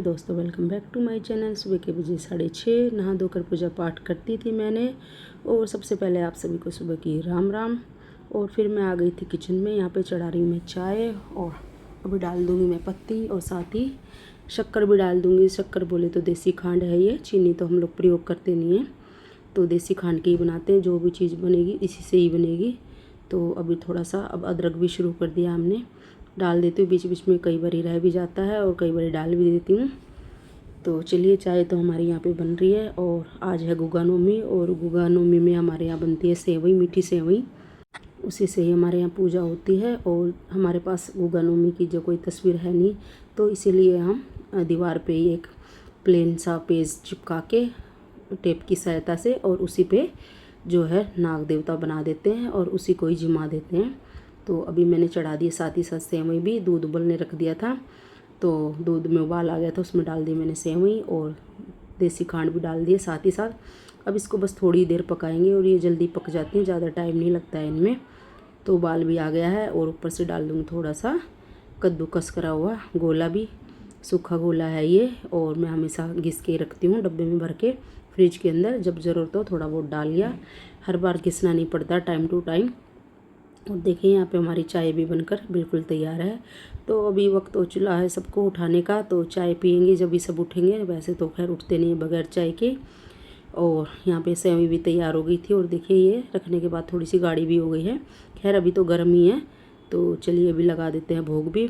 दोस्तों, welcome back to my channel. सुबह के बजे 6:30 नहा धोकर पूजा पाठ करती थी मैंने। और सबसे पहले आप सभी को सुबह की राम राम। और फिर मैं आ गई थी किचन में। यहाँ पे चढ़ा रही हूँ मैं चाय और अभी डाल दूँगी मैं पत्ती और साथ ही शक्कर भी डाल दूँगी। शक्कर बोले तो देसी खांड है ये, चीनी तो हम लोग प्रयोग करते नहीं हैं, तो देसी खांड की ही बनाते हैं। जो भी चीज़ बनेगी इसी से ही बनेगी। तो अभी थोड़ा सा अब अदरक भी शुरू कर दिया हमने, डाल देती हूँ। बीच बीच में कई बार रह भी जाता है और कई बार डाल भी देती हूँ। तो चलिए, चाय तो हमारी यहाँ पे बन रही है। और आज है गुगा नवमी, और गुगा नवमी में हमारे यहाँ बनती है सेवई, मीठी सेवई। उसी से ही हमारे यहाँ पूजा होती है। और हमारे पास गुगा नवमी की जो कोई तस्वीर है नहीं, तो इसीलिए हम दीवार पे ही एक प्लेन सा पेज चिपका के टेप की सहायता से और उसी पे जो है नाग देवता बना देते हैं और उसी को ही जिमा देते हैं। तो अभी मैंने चढ़ा दिया, साथ ही साथ सेवई भी दूध उबलने रख दिया था। तो दूध में उबाल आ गया था, उसमें डाल दी मैंने सेवई और देसी खांड भी डाल दिए साथ ही साथ। अब इसको बस थोड़ी देर पकाएंगे और ये जल्दी पक जाती हैं, ज़्यादा टाइम नहीं लगता है इनमें। तो उबाल भी आ गया है और ऊपर से डाल दूँगी थोड़ा सा कद्दूकस करा हुआ गोला, भी सूखा गोला है ये। और मैं हमेशा घिस के रखती हूँ डब्बे में भर के फ्रिज के अंदर, जब ज़रूरत हो थोड़ा बहुत डाल लिया। हर बार घिसना नहीं पड़ता, टाइम टू टाइम। और देखिए यहाँ पे हमारी चाय भी बनकर बिल्कुल तैयार है। तो अभी वक्त हो चुका है सबको उठाने का, तो चाय पियेंगे जब भी सब उठेंगे। वैसे तो खैर उठते नहीं है बगैर चाय के। और यहाँ पे सेवई भी तैयार हो गई थी और देखिए ये रखने के बाद थोड़ी सी गाढ़ी भी हो गई है। खैर अभी तो गर्म ही है, तो चलिए अभी लगा देते हैं भोग भी।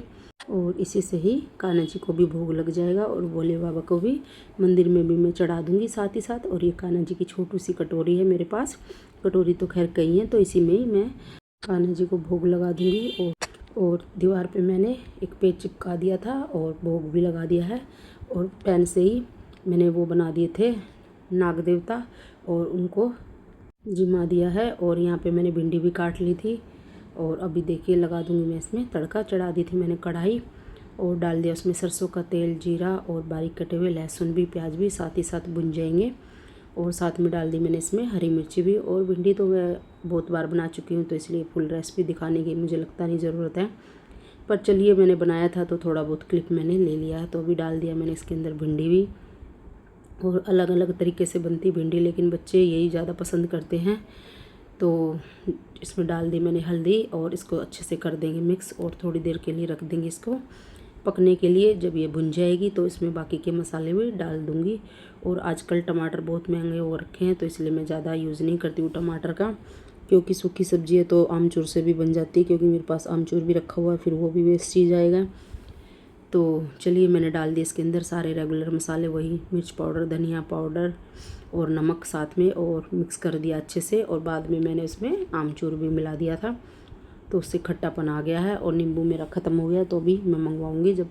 और इसी से ही कान्हा जी को भी भोग लग जाएगा और भोले बाबा को भी मंदिर में भी मैं चढ़ा दूँगी साथ ही साथ। और ये कान्हा जी की छोटी सी कटोरी है मेरे पास, कटोरी तो खैर कई हैं, तो इसी में ही मैं कान्हा जी को भोग लगा दूँगी। और दीवार पे मैंने एक पेज चिपका दिया था और भोग भी लगा दिया है। और पेन से ही मैंने वो बना दिए थे नाग देवता और उनको जिमा दिया है। और यहाँ पे मैंने भिंडी भी काट ली थी। और अभी देखिए लगा दूँगी मैं इसमें तड़का। चढ़ा दी थी मैंने कढ़ाई और डाल दिया उसमें सरसों का तेल, जीरा और बारीक कटे हुए लहसुन भी, प्याज भी साथ ही साथ भुन जाएंगे। और साथ में डाल दी मैंने इसमें हरी मिर्ची भी। और भिंडी तो मैं बहुत बार बना चुकी हूँ, तो इसलिए फुल रेसिपी दिखाने की मुझे लगता नहीं ज़रूरत है। पर चलिए, मैंने बनाया था तो थोड़ा बहुत क्लिप मैंने ले लिया है। तो अभी डाल दिया मैंने इसके अंदर भिंडी भी। और अलग अलग तरीके से बनती भिंडी, लेकिन बच्चे यही ज़्यादा पसंद करते हैं। तो इसमें डाल दी मैंने हल्दी और इसको अच्छे से कर देंगे मिक्स और थोड़ी देर के लिए रख देंगे इसको पकने के लिए। जब ये भुन जाएगी तो इसमें बाकी के मसाले भी डाल दूँगी। और आजकल टमाटर बहुत महंगे हो रखे हैं, तो इसलिए मैं ज़्यादा यूज़ नहीं करती हूँ टमाटर का, क्योंकि सूखी सब्ज़ी है तो आमचूर से भी बन जाती है। क्योंकि मेरे पास आमचूर भी रखा हुआ है, फिर वो भी वेस्ट ही जाएगा। तो चलिए, मैंने डाल दिए इसके अंदर सारे रेगुलर मसाले, वही मिर्च पाउडर, धनिया पाउडर और नमक साथ में, और मिक्स कर दिया अच्छे से। और बाद में मैंने उसमें आमचूर भी मिला दिया था, तो उससे खट्टापन आ गया है। और नींबू मेरा ख़त्म हो गया, तो भी मैं मंगवाऊँगी जब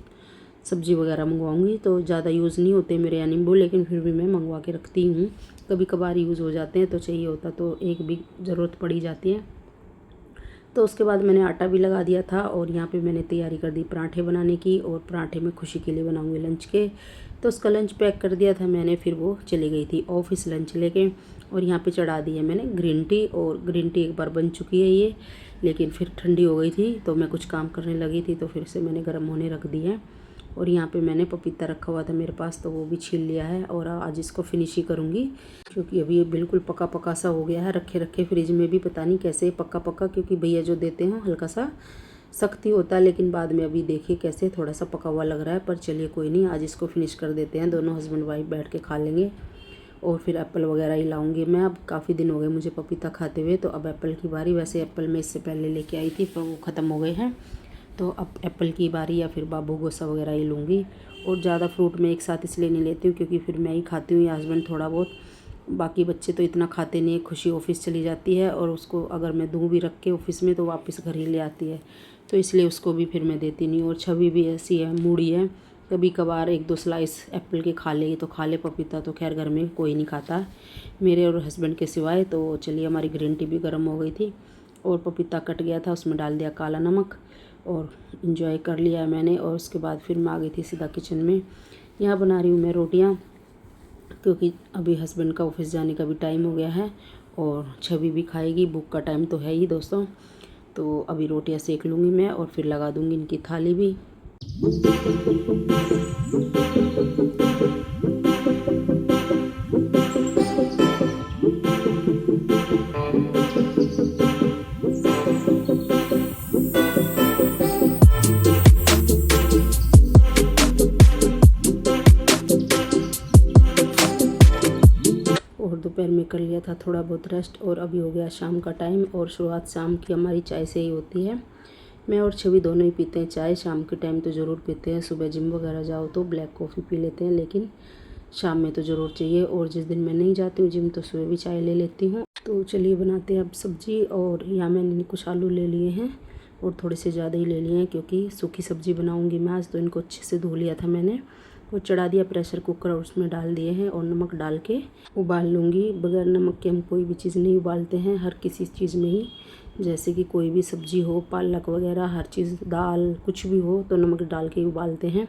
सब्ज़ी वगैरह मंगवाऊँगी। तो ज़्यादा यूज़ नहीं होते मेरे यहाँ नींबू, लेकिन फिर भी मैं मंगवा के रखती हूँ। कभी कभार यूज़ हो जाते हैं तो चाहिए होता तो एक भी ज़रूरत पड़ी जाती है। तो उसके बाद मैंने आटा भी लगा दिया था और यहाँ पे मैंने तैयारी कर दी पराठे बनाने की। और पराठे मैं खुशी के लिए बनाऊँगी लंच के, तो उसका लंच पैक कर दिया था मैंने। फिर वो चली गई थी ऑफिस लंच लेके। और यहाँ पे चढ़ा दी है मैंने ग्रीन टी। और ग्रीन टी एक बार बन चुकी है ये, लेकिन फिर ठंडी हो गई थी, तो मैं कुछ काम करने लगी थी तो फिर से मैंने गर्म होने रख दी है। और यहाँ पे मैंने पपीता रखा हुआ था मेरे पास, तो वो भी छील लिया है और आज इसको फिनिश ही करूँगी। क्योंकि अभी ये बिल्कुल पका पका सा हो गया है, रखे रखे फ्रिज में भी पता नहीं कैसे पका पका, क्योंकि भैया जो देते हैं हल्का सा सख्त ही होता है, लेकिन बाद में अभी देखिए कैसे थोड़ा सा पका हुआ लग रहा है। पर चलिए कोई नहीं, आज इसको फिनिश कर देते हैं, दोनों हस्बैंड वाइफ बैठ के खा लेंगे। और फिर एप्पल वगैरह ही लाऊंगी मैं। अब काफ़ी दिन हो गए मुझे पपीता खाते हुए, तो अब एप्पल की बारी। वैसे एप्पल मैं इससे पहले लेके आई थी पर वो ख़त्म हो गए हैं, तो अब एप्पल की बारी या फिर बाबू गोसा वगैरह ही लूँगी। और ज़्यादा फ्रूट मैं एक साथ इसलिए नहीं लेती हूँ क्योंकि फिर मैं ही खाती हूँ या हस्बैंड थोड़ा बहुत, बाकी बच्चे तो इतना खाते नहीं है। खुशी ऑफिस चली जाती है और उसको अगर मैं दूँ भी रख के ऑफिस में तो वापस घर ही ले आती है, तो इसलिए उसको भी फिर मैं देती नहीं। और छवि भी ऐसी है, मूडी है, कभी कभार एक दो स्लाइस एप्पल के खा लेगी तो खा ले। पपीता तो खैर घर में कोई नहीं खाता मेरे और हस्बैंड के सिवाय। तो चलिए, हमारी ग्रीन टी भी गर्म हो गई थी और पपीता कट गया था, उसमें डाल दिया काला नमक और इन्जॉय कर लिया मैंने। और उसके बाद फिर मैं आ गई थी सीधा किचन में। यहाँ बना रही हूँ मैं रोटियाँ, क्योंकि अभी हस्बैंड का ऑफिस जाने का भी टाइम हो गया है और छवि भी खाएगी, भूख का टाइम तो है ही दोस्तों। तो अभी रोटियाँ सेक लूँगी मैं और फिर लगा दूँगी इनकी थाली भी। और दोपहर में कर लिया था थोड़ा बहुत रेस्ट और अभी हो गया शाम का टाइम। और शुरुआत शाम की हमारी चाय से ही होती है। मैं और छवि दोनों ही पीते हैं चाय। शाम के टाइम तो ज़रूर पीते हैं। सुबह जिम वगैरह जाओ तो ब्लैक कॉफ़ी पी लेते हैं, लेकिन शाम में तो ज़रूर चाहिए। और जिस दिन मैं नहीं जाती हूँ जिम तो सुबह भी चाय ले लेती हूँ। तो चलिए बनाते हैं अब सब्ज़ी। और यहाँ मैंने कुछ आलू ले लिए हैं और थोड़े से ज़्यादा ही ले लिए हैं क्योंकि सूखी सब्ज़ी बनाऊँगी मैं आज। तो इनको अच्छे से धो लिया था मैंने और चढ़ा दिया प्रेशर कुकर और उसमें डाल दिए हैं और नमक डाल के उबाल लूँगी। बगैर नमक के हम कोई भी चीज़ नहीं उबालते हैं, हर किसी चीज़ में ही। जैसे कि कोई भी सब्ज़ी हो, पालक वगैरह, हर चीज़, दाल, कुछ भी हो तो नमक डाल के ही उबालते हैं।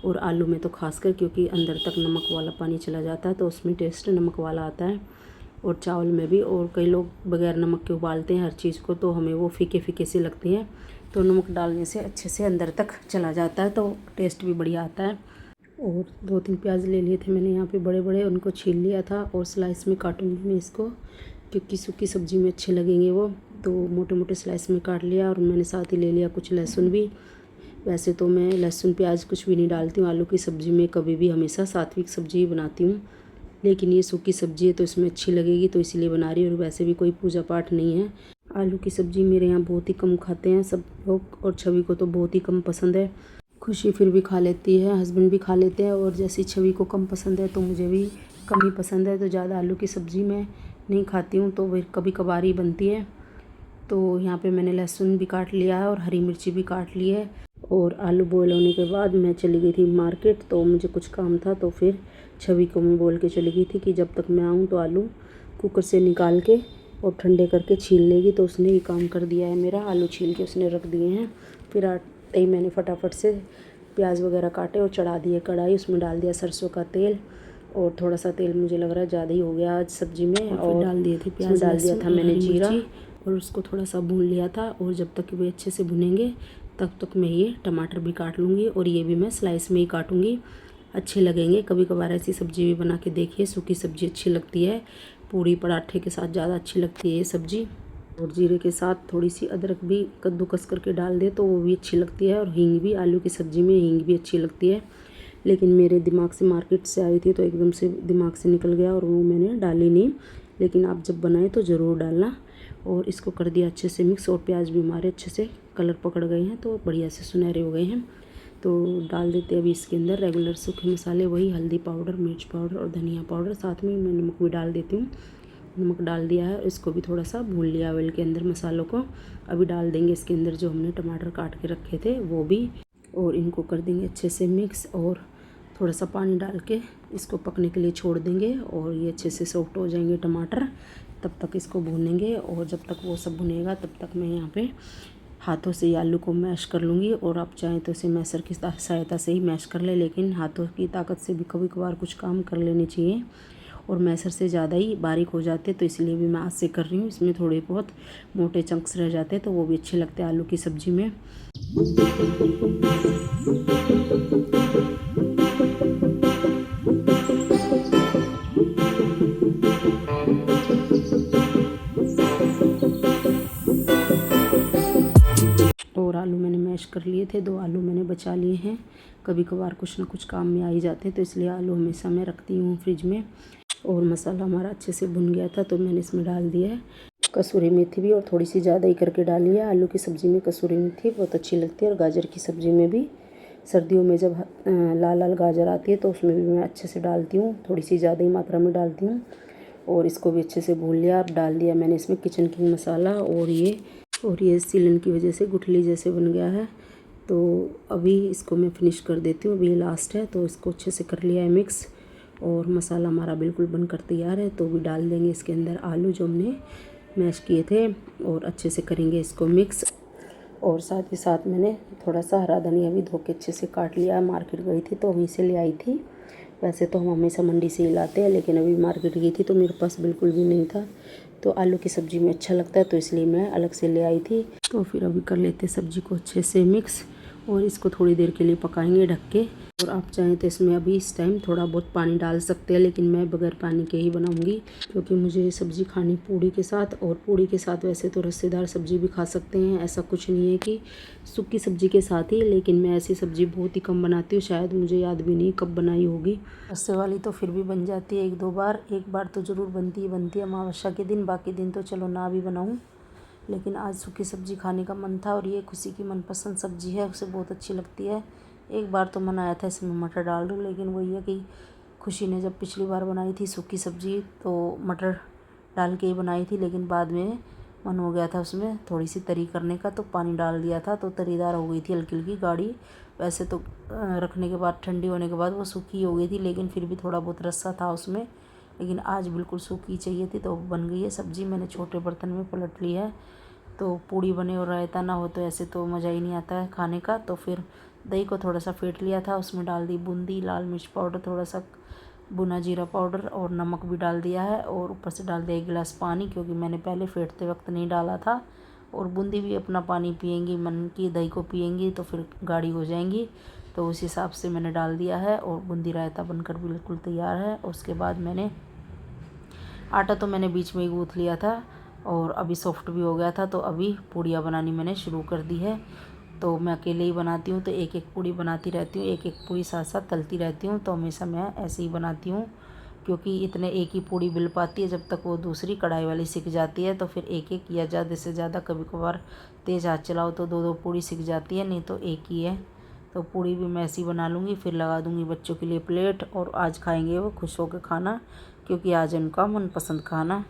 और आलू में तो खासकर क्योंकि अंदर तक नमक वाला पानी चला जाता है तो उसमें टेस्ट नमक वाला आता है। और चावल में भी। और कई लोग बगैर नमक के उबालते हैं हर चीज़ को, तो हमें वो फीके फीके से लगती हैं। तो नमक डालने से अच्छे से अंदर तक चला जाता है तो टेस्ट भी बढ़िया आता है। और 2-3 प्याज ले लिए थे मैंने यहाँ पे बड़े बड़े, उनको छील लिया था और स्लाइस में काटूंगी मैं इसको क्योंकि सूखी सब्ज़ी में अच्छे लगेंगे वो। तो मोटे मोटे स्लाइस में काट लिया और मैंने साथ ही ले लिया कुछ लहसुन भी। वैसे तो मैं लहसुन प्याज कुछ भी नहीं डालती हूँ आलू की सब्ज़ी में कभी भी, हमेशा सात्विक सब्ज़ी ही बनाती हूँ। लेकिन ये सूखी सब्ज़ी है तो इसमें अच्छी लगेगी तो इसलिए बना रही हूँ। और वैसे भी कोई पूजा पाठ नहीं है। आलू की सब्ज़ी मेरे यहाँ बहुत ही कम खाते हैं सब लोग और छवि को तो बहुत ही कम पसंद है। खुशी फिर भी खा लेती है, हस्बैंड भी खा लेते हैं। और जैसी छवि को कम पसंद है तो मुझे भी कम ही पसंद है। तो ज़्यादा आलू की सब्ज़ी मैं नहीं खाती हूँ, तो वह कभी कभार ही बनती है। तो यहाँ पे मैंने लहसुन भी काट लिया है और हरी मिर्ची भी काट ली है। और आलू बॉयल होने के बाद मैं चली गई थी मार्केट, तो मुझे कुछ काम था तो फिर छवि को मैं बोल के चली गई थी कि जब तक मैं आऊँ तो आलू कुकर से निकाल के और ठंडे करके छील लेगी। तो उसने भी काम कर दिया है मेरा, आलू छील के उसने रख दिए हैं। फिर आते ही मैंने फटाफट से प्याज वगैरह काटे और चढ़ा दिए कढ़ाई, उसमें डाल दिया सरसों का तेल। और थोड़ा सा तेल मुझे लग रहा है ज़्यादा ही हो गया आज सब्ज़ी में। और डाल दिए थे प्याज, डाल दिया था मैंने जीरा और उसको थोड़ा सा भून लिया था। और जब तक वे अच्छे से भुनेंगे तब तक मैं ये टमाटर भी काट लूँगी और ये भी मैं स्लाइस में ही काटूँगी, अच्छे लगेंगे। कभी कभार ऐसी सब्ज़ी भी बना के देखिए, सूखी सब्ज़ी अच्छी लगती है, पूड़ी पराठे के साथ ज़्यादा अच्छी लगती है ये सब्ज़ी। और जीरे के साथ थोड़ी सी अदरक भी कद्दूकस करके डाल दे तो वो भी अच्छी लगती है। और हींग भी, आलू की सब्ज़ी में हींग भी अच्छी लगती है। लेकिन मेरे दिमाग से मार्केट से आई थी तो एकदम से दिमाग से निकल गया और वो मैंने डाली नहीं। लेकिन आप जब बनाए तो ज़रूर डालना। और इसको कर दिया अच्छे से मिक्स। और प्याज भी हमारे अच्छे से कलर पकड़ गए हैं तो बढ़िया से सुनहरे हो गए हैं। तो डाल देते हैं अभी इसके अंदर रेगुलर सूखे मसाले, वही हल्दी पाउडर, मिर्च पाउडर और धनिया पाउडर। साथ में मैं नमक भी डाल देती हूँ। नमक डाल दिया है, इसको भी थोड़ा सा भून लिया ऑयल के अंदर मसालों को। अभी डाल देंगे इसके अंदर जो हमने टमाटर काट के रखे थे वो भी, और इनको कर देंगे अच्छे से मिक्स। और थोड़ा सा पानी डाल के इसको पकने के लिए छोड़ देंगे और ये अच्छे से सॉफ्ट हो जाएंगे टमाटर। तब तक इसको भूनेंगे और जब तक वो सब भुनेगा तब तक मैं यहाँ पे हाथों से आलू को मैश कर लूँगी। और आप चाहें तो इसे मैशर की सहायता से ही मैश कर ले, लेकिन हाथों की ताकत से भी कभी कभार कुछ काम कर लेने चाहिए। और मैशर से ज़्यादा ही बारीक हो जाते तो इसलिए भी मैं हाथ से कर रही हूँ। इसमें थोड़े बहुत मोटे चंक्स रह जाते तो वो भी अच्छे लगते हैं आलू की सब्ज़ी में। और आलू मैंने मैश कर लिए थे, 2 आलू मैंने बचा लिए हैं। कभी कभार कुछ ना कुछ काम में आ ही जाते हैं तो इसलिए आलू हमेशा मैं रखती हूँ फ्रिज में। और मसाला हमारा अच्छे से भुन गया था तो मैंने इसमें डाल दिया है कसूरी मेथी भी, और थोड़ी सी ज़्यादा ही करके डाली है। आलू की सब्ज़ी में कसूरी मेथी बहुत अच्छी लगती है। और गाजर की सब्ज़ी में भी, सर्दियों में जब लाल लाल गाजर आती है तो उसमें भी मैं अच्छे से डालती हूँ, थोड़ी सी ज़्यादा ही मात्रा में डालती हूँ। और इसको भी अच्छे से भून लिया। अब डाल दिया मैंने इसमें किचन किंग मसाला। और ये सीलन की वजह से गुठली जैसे बन गया है तो अभी इसको मैं फिनिश कर देती हूँ। अभी ये लास्ट है तो इसको अच्छे से कर लिया है मिक्स। और मसाला हमारा बिल्कुल बनकर तैयार है तो भी डाल देंगे इसके अंदर आलू जो हमने मैश किए थे और अच्छे से करेंगे इसको मिक्स। और साथ ही साथ मैंने थोड़ा सा हरा धनिया भी धो के अच्छे से काट लिया। मार्केट गई थी तो वहीं से ले आई थी। वैसे तो हम हमेशा मंडी से ही लाते हैं, लेकिन अभी मार्केट गई थी तो मेरे पास बिल्कुल भी नहीं था। तो आलू की सब्ज़ी में अच्छा लगता है तो इसलिए मैं अलग से ले आई थी। तो फिर अभी कर लेते सब्ज़ी को अच्छे से मिक्स। और इसको थोड़ी देर के लिए पकाएंगे ढक के। और आप चाहें तो इसमें अभी इस टाइम थोड़ा बहुत पानी डाल सकते हैं, लेकिन मैं बगैर पानी के ही बनाऊंगी क्योंकि मुझे सब्ज़ी खानी पूड़ी के साथ। और पूड़ी के साथ वैसे तो रस्सेदार सब्ज़ी भी खा सकते हैं, ऐसा कुछ नहीं है कि सूखी सब्ज़ी के साथ ही, लेकिन मैं ऐसी सब्ज़ी बहुत ही कम बनाती हूँ, शायद मुझे याद भी नहीं कब बनाई होगी। रस्से वाली तो फिर भी बन जाती है 1-2 बार, एक बार तो ज़रूर बनती है अमावस्या के दिन, बाकी दिन तो चलो ना भी बनाऊँ। लेकिन आज सूखी सब्ज़ी खाने का मन था और ये खुशी की मनपसंद सब्ज़ी है, उसे बहुत अच्छी लगती है। एक बार तो मन आया था इसमें मटर डाल दूँ, लेकिन वही है कि खुशी ने जब पिछली बार बनाई थी सूखी सब्ज़ी तो मटर डाल के ही बनाई थी, लेकिन बाद में मन हो गया था उसमें थोड़ी सी तरी करने का, तो पानी डाल दिया था तो तरीदार हो गई थी, हल्की हल्की गाढ़ी। वैसे तो रखने के बाद ठंडी होने के बाद वो सूखी हो गई थी, लेकिन फिर भी थोड़ा बहुत रस्सा था उसमें। लेकिन आज बिल्कुल सूखी चाहिए थी तो बन गई है सब्ज़ी। मैंने छोटे बर्तन में पलट ली है। तो पूड़ी बने और रायता ना हो तो ऐसे तो मज़ा ही नहीं आता है खाने का। तो फिर दही को थोड़ा सा फेंट लिया था, उसमें डाल दी बूंदी, लाल मिर्च पाउडर, थोड़ा सा भुना जीरा पाउडर और नमक भी डाल दिया है। और ऊपर से डाल दिया 1 गिलास पानी, क्योंकि मैंने पहले फेंटते वक्त नहीं डाला था। और बूंदी भी अपना पानी पिएंगी, मन की दही को पिएंगी तो फिर गाढ़ी हो जाएंगी, तो उस हिसाब से मैंने डाल दिया है। और बूंदी रायता बनकर बिल्कुल तैयार है। उसके बाद मैंने आटा तो मैंने बीच में ही गूँथ लिया था और अभी सॉफ्ट भी हो गया था, तो अभी पूड़ियाँ बनानी मैंने शुरू कर दी है। तो मैं अकेले ही बनाती हूँ तो एक एक पूड़ी बनाती रहती हूँ, एक एक पूड़ी साथ साथ तलती रहती हूँ। तो हमेशा मैं ऐसे ही बनाती हूँ, क्योंकि इतने एक ही पूड़ी मिल पाती है, जब तक वो दूसरी कढ़ाई वाली सिक जाती है तो फिर एक एक या ज़्यादा से ज़्यादा कभी कभार तेज़ हाथ चलाओ तो 2-2 पूड़ी सिक जाती है, नहीं तो एक ही है। तो पूड़ी भी मैं ऐसी बना लूँगी, फिर लगा दूँगी बच्चों के लिए प्लेट, और आज खाएंगे वो खुश होकर खाना, क्योंकि आज उनका मनपसंद खाना।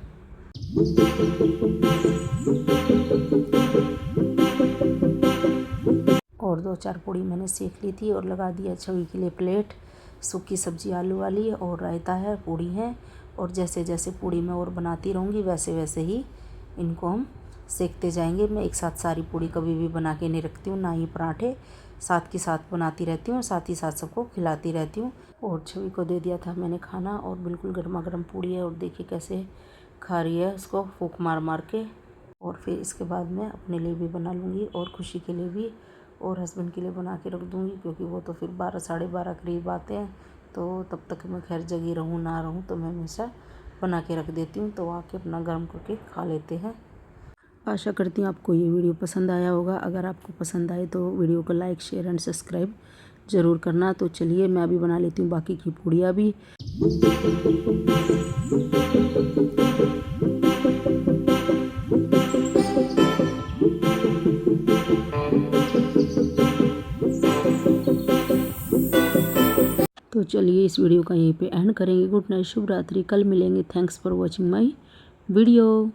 और 2-4 पूड़ी मैंने सेक ली थी और लगा दिया छवि के लिए प्लेट। सूखी सब्जी आलू वाली और रायता है, पूड़ी है। और जैसे जैसे पूड़ी मैं और बनाती रहूँगी वैसे वैसे ही इनको हम सेकते जाएंगे। मैं एक साथ सारी पूड़ी कभी भी बना के नहीं रखती हूँ, ना ही पराठे, साथ के साथ बनाती रहती हूँ, साथ ही साथ सबको खिलाती रहती हूँ। और छवि को दे दिया था मैंने खाना, और बिल्कुल गर्मा गर्म पूड़ी है और देखिए कैसे खा रही है उसको फूंक मार मार के। और फिर इसके बाद मैं अपने लिए भी बना लूँगी और खुशी के लिए भी और हस्बैंड के लिए बना के रख दूँगी, क्योंकि वो तो फिर 12 साढ़े 12 करीब आते हैं, तो तब तक मैं खैर जगी रहूँ ना रहूँ तो मैं हमेशा बना के रख देती हूँ, तो आके अपना गर्म करके खा लेते हैं। आशा करती हूँ आपको ये वीडियो पसंद आया होगा। अगर आपको पसंद आए तो वीडियो को लाइक शेयर एंड सब्सक्राइब ज़रूर करना। तो चलिए मैं अभी बना लेती हूँ बाकी की पूड़ियाँ भी। तो चलिए इस वीडियो का यहीं पे एंड करेंगे। गुड नाइट, शुभ रात्रि, कल मिलेंगे। Thanks for watching my video.